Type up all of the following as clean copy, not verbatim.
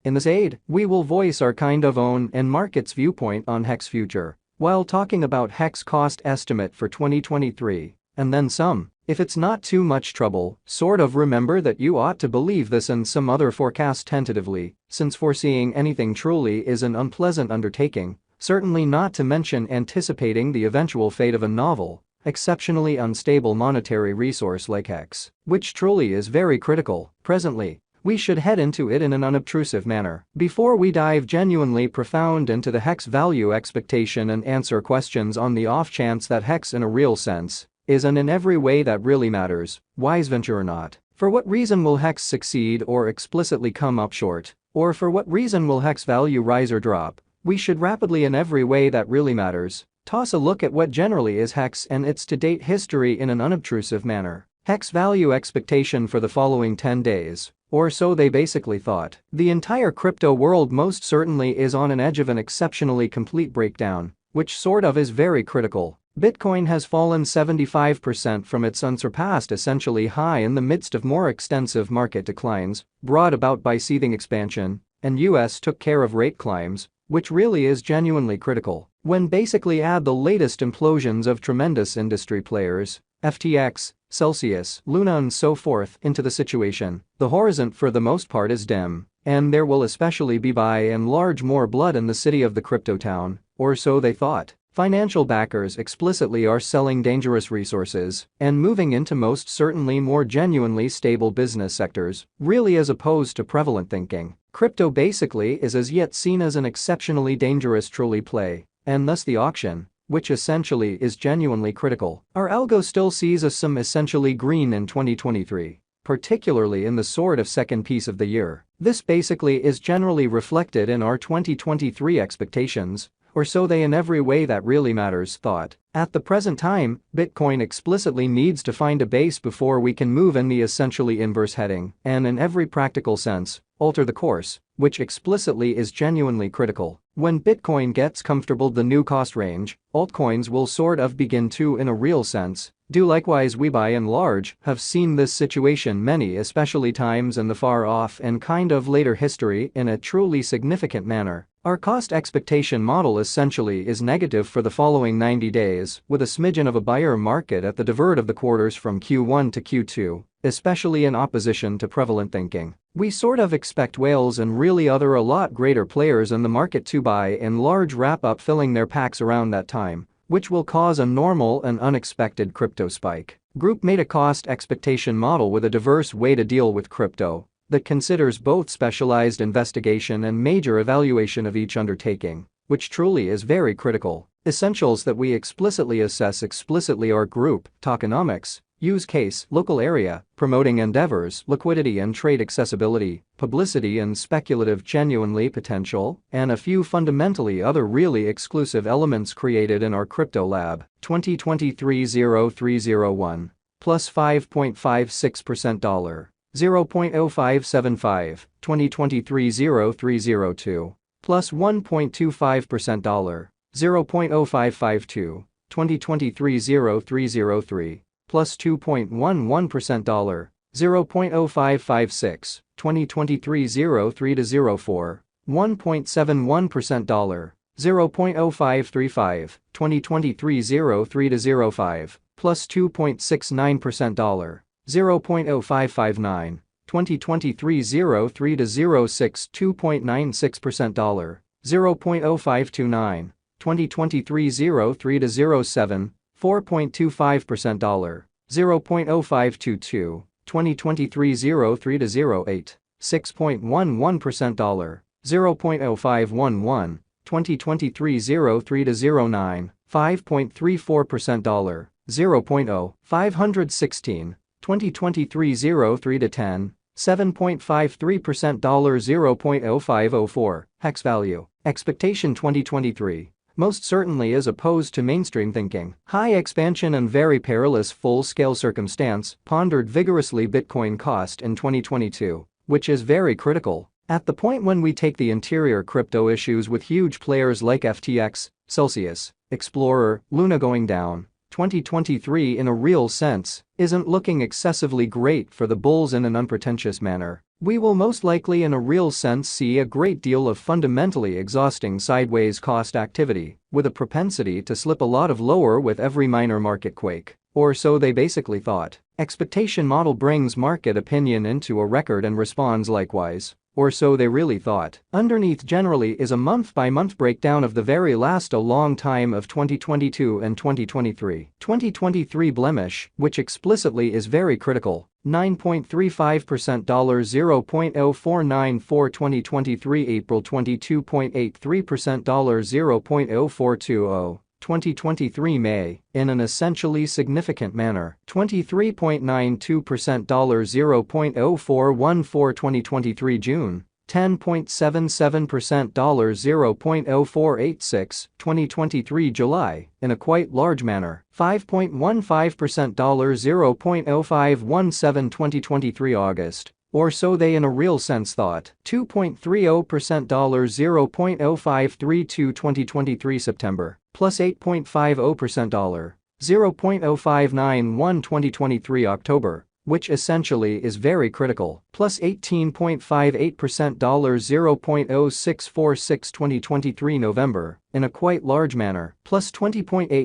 In this aid, we will voice our kind of own and market's viewpoint on HEX future while talking about HEX cost estimate for 2023, and then some. If it's not too much trouble, sort of remember that you ought to believe this and some other forecast tentatively, since foreseeing anything truly is an unpleasant undertaking, certainly not to mention anticipating the eventual fate of a novel, exceptionally unstable monetary resource like HEX, which truly is very critical. Presently, we should head into it in an unobtrusive manner before we dive genuinely profound into the HEX value expectation and answer questions on the off chance that HEX in a real sense is and in every way that really matters, wise venture or not. For what reason will HEX succeed or explicitly come up short? Or for what reason will HEX value rise or drop? We should rapidly in every way that really matters toss a look at what generally is HEX and its to-date history in an unobtrusive manner. HEX value expectation for the following 10 days. Or so they basically thought. The entire crypto world most certainly is on an edge of an exceptionally complete breakdown, which sort of is very critical. Bitcoin has fallen 75% from its unsurpassed essentially high in the midst of more extensive market declines, brought about by seething expansion, and US took care of rate climbs, which really is genuinely critical. When basically add the latest implosions of tremendous industry players, FTX, Celsius, Luna and so forth into the situation, the horizon for the most part is dim, and there will especially be by and large more blood in the city of the crypto town, or so they thought. Financial backers explicitly are selling dangerous resources and moving into most certainly more genuinely stable business sectors, really as opposed to prevalent thinking. Crypto basically is as yet seen as an exceptionally dangerous truly play, and thus the auction, which essentially is genuinely critical. Our algo still sees us some essentially green in 2023, particularly in the sort of second piece of the year. This basically is generally reflected in our 2023 expectations, or so they in every way that really matters thought. At the present time, Bitcoin explicitly needs to find a base before we can move in the essentially inverse heading, and in every practical sense, alter the course, which explicitly is genuinely critical. When Bitcoin gets comfortable the new cost range, altcoins will sort of begin to in a real sense do likewise. We by and large have seen this situation many especially times in the far off and kind of later history in a truly significant manner. Our cost expectation model essentially is negative for the following 90 days with a smidgen of a buyer market at the divert of the quarters from Q1 to Q2, especially in opposition to prevalent thinking. We sort of expect whales and really other a lot greater players in the market to by and large wrap up filling their packs around that time, which will cause a normal and unexpected crypto spike. Group made a cost expectation model with a diverse way to deal with crypto that considers both specialized investigation and major evaluation of each undertaking, which truly is very critical. Essentials that we explicitly assess explicitly are group, tokenomics, use case, local area, promoting endeavors, liquidity and trade accessibility, publicity and speculative genuinely potential, and a few fundamentally other really exclusive elements created in our crypto lab. 2023-0301 plus 5.56% $0.0575, 2023-0302 plus 1.25% $0.0552, 2023-0303 plus 2.11% $0.0556, 2023-0304 1.71% $0.0535, 2023-0305 plus 2.69% $0.0559, 2023-0306 2.96% $0.0529, 2023-0307 4.25% $0.0522, 2023-0308 6.11% $0.0511, 2023-0309 5.34% $0.0516, 2023-0310 7.53% $0.0504, hex value. Expectation 2023. Most certainly is opposed to mainstream thinking. High expansion and very perilous full-scale circumstance pondered vigorously Bitcoin cost in 2022, which is very critical. At the point when we take the interior crypto issues with huge players like FTX, Celsius, Explorer, Luna going down, 2023 in a real sense isn't looking excessively great for the bulls in an unpretentious manner. We will most likely in a real sense see a great deal of fundamentally exhausting sideways cost activity, with a propensity to slip a lot of lower with every minor market quake. Or so they basically thought. Expectation model brings market opinion into a record and responds likewise. Or so they really thought. Underneath generally is a month-by-month breakdown of the very last a long time of 2022 and 2023. 2023 blemish, which explicitly is very critical. 9.35% $0.0494 2023 April 22.83% $0.0420 2023 May, in an essentially significant manner, 23.92% $0.0414 2023 June, 10.77% $0.0486 2023 July, in a quite large manner, 5.15% $0.0517 2023 August. Or so they in a real sense thought. 2.30% $0.0532 2023 September, plus 8.50% $0.0591 2023 October, which essentially is very critical, plus 18.58% $0.0646 2023 November, in a quite large manner, plus 20.89%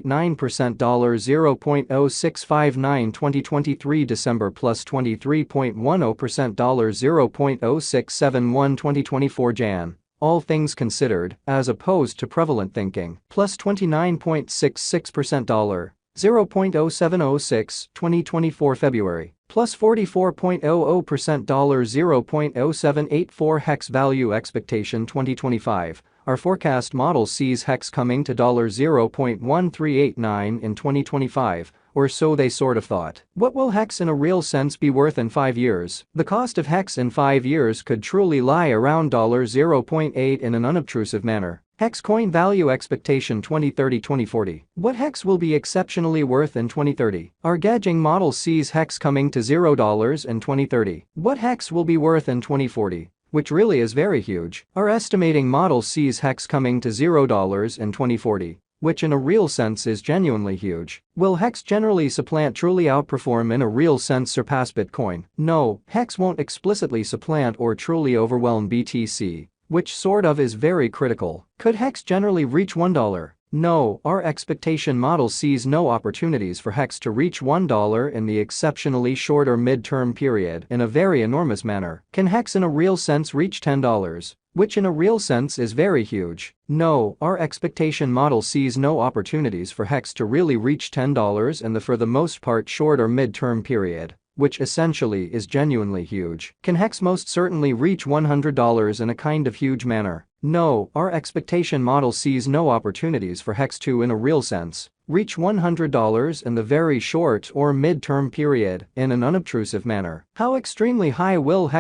$0.0659 2023 December, plus 23.10% $0.0671 2024 Jan. All things considered, as opposed to prevalent thinking, plus 29.66% $0.0706 2024 February, plus 44.00% $0.0784 hex value expectation 2025. Our forecast model sees hex coming to $0.1389 in 2025, or so they sort of thought. What will hex in a real sense be worth in 5 years? The cost of hex in 5 years could truly lie around $0.8 in an unobtrusive manner. Hex coin value expectation 2030-2040. What hex will be exceptionally worth in 2030? Our gauging model sees hex coming to $0 in 2030. What hex will be worth in 2040? Which really is very huge. Our estimating model sees hex coming to $0 in 2040, which in a real sense is genuinely huge. Will hex generally supplant, truly outperform, in a real sense surpass Bitcoin? No, hex won't explicitly supplant or truly overwhelm BTC, which sort of is very critical. Could hex generally reach $1? No, our expectation model sees no opportunities for hex to reach $1 in the exceptionally short or mid-term period in a very enormous manner. Can hex in a real sense reach $10? Which in a real sense is very huge. No, our expectation model sees no opportunities for hex to really reach $10 in the for the most part short or mid-term period, which essentially is genuinely huge. Can hex most certainly reach $100 in a kind of huge manner? No, our expectation model sees no opportunities for hex to in a real sense reach $100 in the very short or mid-term period in an unobtrusive manner. How extremely high will hex